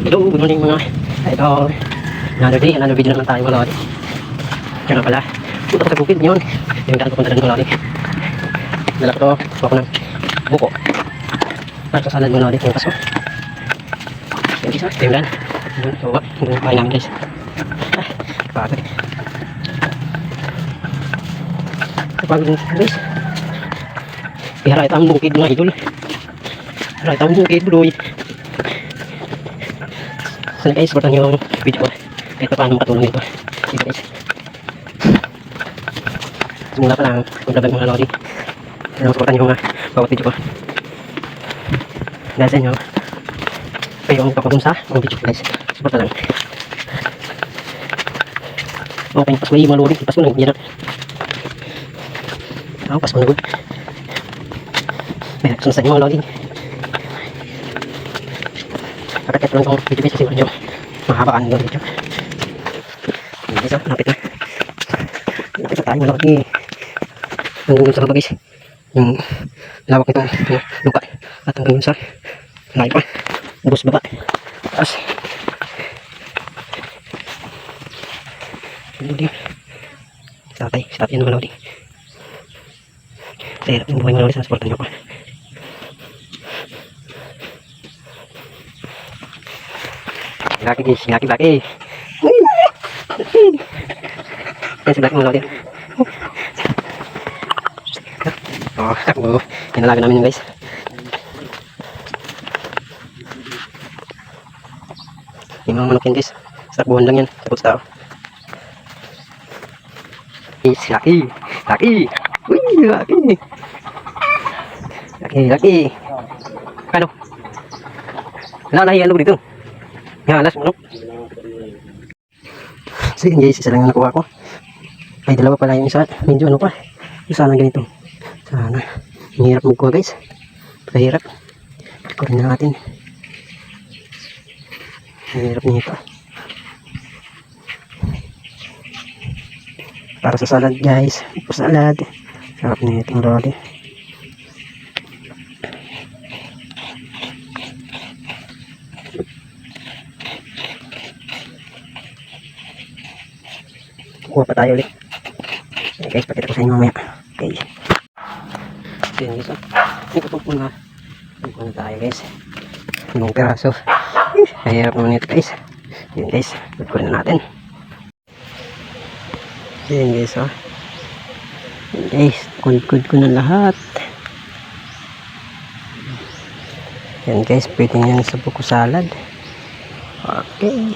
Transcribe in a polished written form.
Hello, good morning mga idol. Another day, another video naman tayo mga lodi. Kaya nga pala, punta ko sa bukid yun. Yung daan ko punta rin mga lodi. Dala ko to, kuha ko ng buko. At kasalad mga lodi, yung paso. Yan guys, ito yung daan. So, yung bahay namin guys. Kapagod. Kapagod guys. Iharay tayong bukid mga idol. Iharay tayong bukid bro. Sana guys, supportan nyo yung video ko kahit pa paano makatulong nito. Sige guys, simula pa lang mag-vlog mga lodi. Sana supportan nyo mga bawat video ko dahil sa inyo kayo ang kapagong sa mga video ko guys. Supportan lang. Okay, pas may mga lodi, pas mo lang yan na pas mo na good. May sunod sa inyo mga lodi. Pagkat ito lang itong video guys, kasi medyo mahabaan yung video. Guys, lapit na. Lapit na tayo mga lodi. Nangungul sa baba guys. Yung lawak nitong lupa. At hanggang sa layo pa. Ubus baba. Taas. Lodi. Tatay yan mga lodi. Sa hirap ng buhay mga lodi, sa supportan nyo pa. Laki guys, laki. Yan si Black mga lodi. Oh, takbo. Inalaga namin yung guys. Yung mga manok yan guys. Sa takbuhan lang yan. Takot sa tao. Guys, laki. Uy, laki. Ano? Nahiyan ko dito. Yan, alas mo, no? So yun guys, isa lang yung nakuha ko. Ay, dalawa pala yung isa. Medyo ano pa. Sana ganito. Sana. Mahirap magkuha guys. Pagkahirap. Kurin na natin. Mahirap nito. Para sa salad guys. Salad. Sarap nito ang lodi. Kuha pa tayo ulit. Okay guys, pakita ko sa inyo mamaya. Okay. So yun guys, nagpapag na. Kuha na tayo guys. Ibang peraso. Mahirap naman ito guys. Yun guys, kuha na natin. So yun guys, oh. Yun guys, good ko na lahat. Yan guys, pwede nyo sa buko salad. Okay.